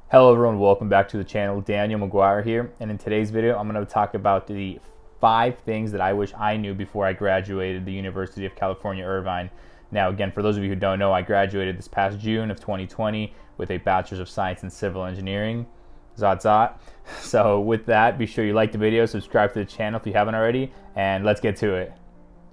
Hello everyone, welcome back to the channel. Daniel McGuire here, and in today's video I'm going to talk about the 5 things that I wish I knew before I graduated the University of California, Irvine. Now again, for those of you who don't know, I graduated this past June of 2020 with a Bachelor's of Science in Civil Engineering. Zot zot. So with that, be sure you like the video, subscribe to the channel if you haven't already, and let's get to it.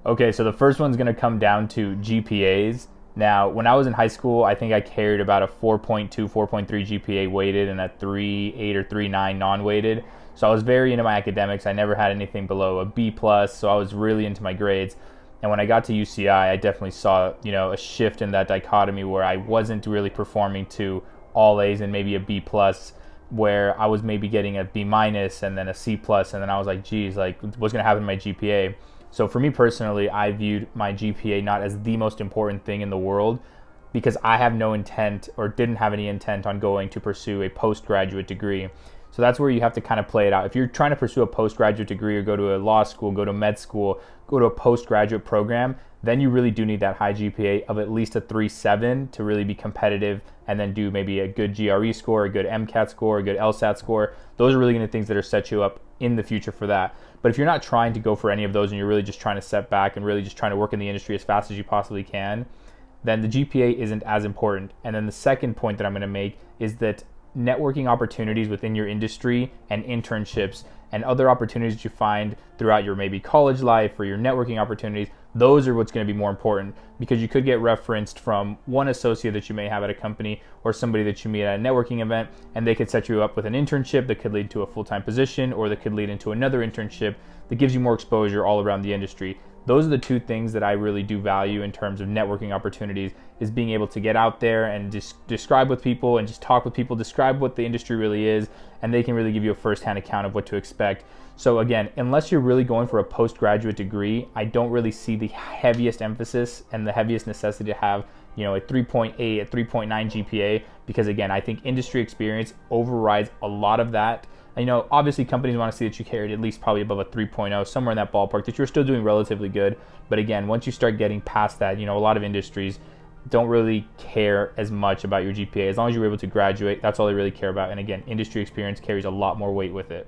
Okay, so the first one's going to come down to GPAs. Now, when I was in high school, I think I carried about a 4.2, 4.3 GPA weighted and a 3.8 or 3.9 non-weighted. So I was very into my academics. I never had anything below a B+, so I was really into my grades. And when I got to UCI, I definitely saw, a shift in that dichotomy where I wasn't really performing to all A's and maybe a B+, where I was maybe getting a B- and then a C+, and then I was like, geez, like what's going to happen to my GPA? So for me personally, I viewed my GPA not as the most important thing in the world because I have no intent or didn't have any intent on going to pursue a postgraduate degree. So that's where you have to kind of play it out. If you're trying to pursue a postgraduate degree or go to a law school, go to med school, go to a postgraduate program, then you really do need that high GPA of at least a 3.7 to really be competitive, and then do maybe a good GRE score, a good MCAT score, a good LSAT score. Those are really going to be things that are set you up in the future for that. But if you're not trying to go for any of those and you're really just trying to step back and really just trying to work in the industry as fast as you possibly can, then the GPA isn't as important. And then the second point that I'm going to make is that networking opportunities within your industry and internships and other opportunities that you find throughout your maybe college life or your networking opportunities, those are what's going to be more important, because you could get referenced from one associate that you may have at a company or somebody that you meet at a networking event, and they could set you up with an internship that could lead to a full-time position, or that could lead into another internship that gives you more exposure all around the industry. Those are the 2 things that I really do value in terms of networking opportunities, is being able to get out there and just describe with people and just talk with people, describe what the industry really is, and they can really give you a first-hand account of what to expect. So again, unless you're really going for a postgraduate degree, I don't really see the heaviest emphasis and the heaviest necessity to have, a 3.8, a 3.9 GPA, because again, I think industry experience overrides a lot of that. Obviously companies want to see that you carried at least probably above a 3.0, somewhere in that ballpark, that you're still doing relatively good. But again, once you start getting past that, a lot of industries don't really care as much about your GPA. As long as you're able to graduate, that's all they really care about. And again, industry experience carries a lot more weight with it.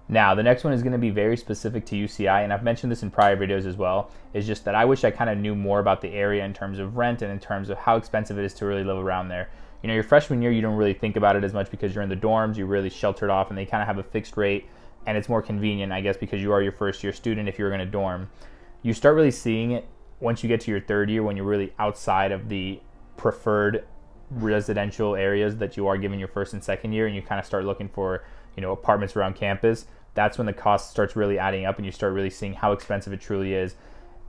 Now, the next one is going to be very specific to UCI, and I've mentioned this in prior videos as well. It's just that I wish I kind of knew more about the area in terms of rent and in terms of how expensive it is to really live around there. Your freshman year, you don't really think about it as much because you're in the dorms, you're really sheltered off, and they kind of have a fixed rate, and it's more convenient, I guess, because you are your first year student if you're going to dorm. You start really seeing it once you get to your third year, when you're really outside of the preferred residential areas that you are given your first and second year, and you kind of start looking for, apartments around campus. That's when the cost starts really adding up and you start really seeing how expensive it truly is.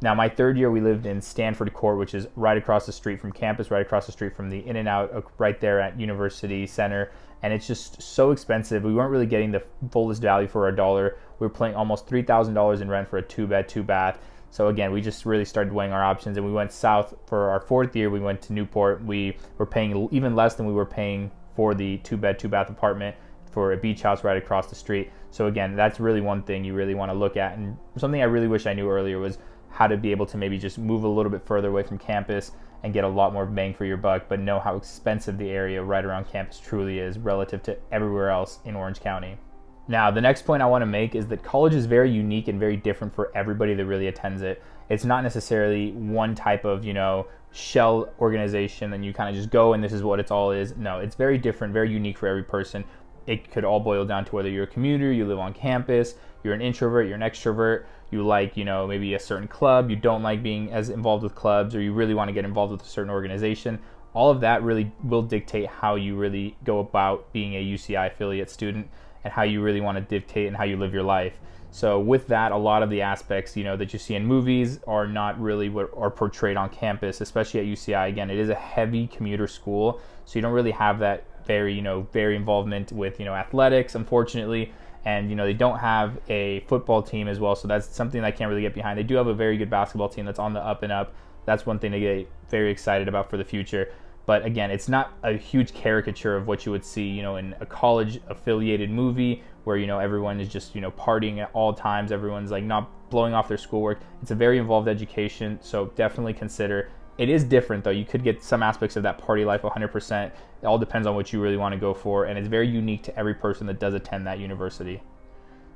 Now, my third year, we lived in Stanford Court, which is right across the street from campus, right across the street from the In-N-Out, right there at University Center. And it's just so expensive. We weren't really getting the fullest value for our dollar. We were paying almost $3,000 in rent for a 2-bed, 2-bath. So again, we just really started weighing our options, and we went south for our 4th year. We went to Newport. We were paying even less than we were paying for the 2-bed, 2-bath apartment for a beach house right across the street. So again, that's really one thing you really want to look at. And something I really wish I knew earlier was how to be able to maybe just move a little bit further away from campus and get a lot more bang for your buck, but know how expensive the area right around campus truly is relative to everywhere else in Orange County. Now, the next point I want to make is that college is very unique and very different for everybody that really attends it. It's not necessarily one type of, shell organization and you kind of just go and this is what it all is. No, it's very different, very unique for every person. It could all boil down to whether you're a commuter, you live on campus, you're an introvert, you're an extrovert, you like, maybe a certain club, you don't like being as involved with clubs, or you really want to get involved with a certain organization. All of that really will dictate how you really go about being a UCI affiliate student and how you really want to dictate and how you live your life. So with that, a lot of the aspects, that you see in movies are not really what are portrayed on campus, especially at UCI. Again, it is a heavy commuter school, so you don't really have that very involvement with, athletics, unfortunately. And, they don't have a football team as well, so that's something I can't really get behind. They do have a very good basketball team that's on the up and up. That's one thing to get very excited about for the future. But again, it's not a huge caricature of what you would see, in a college-affiliated movie where, everyone is just, partying at all times. Everyone's like not blowing off their schoolwork. It's a very involved education, so definitely consider It is different though. You could get some aspects of that party life 100%. It all depends on what you really want to go for, and it's very unique to every person that does attend that university.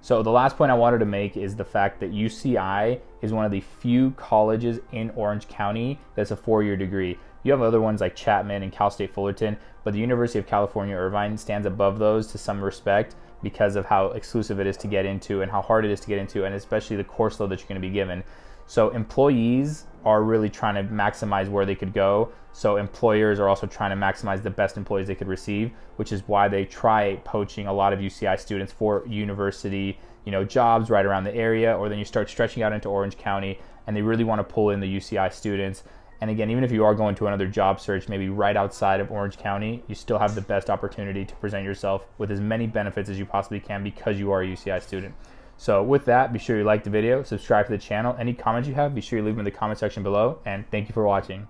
So the last point I wanted to make is the fact that UCI is one of the few colleges in Orange County that's a 4-year degree. You have other ones like Chapman and Cal State Fullerton, but the University of California, Irvine stands above those to some respect because of how exclusive it is to get into and how hard it is to get into, and especially the course load that you're going to be given. So employees are really trying to maximize where they could go. So employers are also trying to maximize the best employees they could receive, which is why they try poaching a lot of UCI students for university, jobs right around the area, or then you start stretching out into Orange County and they really want to pull in the UCI students. And again, even if you are going to another job search, maybe right outside of Orange County, you still have the best opportunity to present yourself with as many benefits as you possibly can because you are a UCI student. So with that, be sure you like the video, subscribe to the channel. Any comments you have, be sure you leave them in the comment section below, and thank you for watching.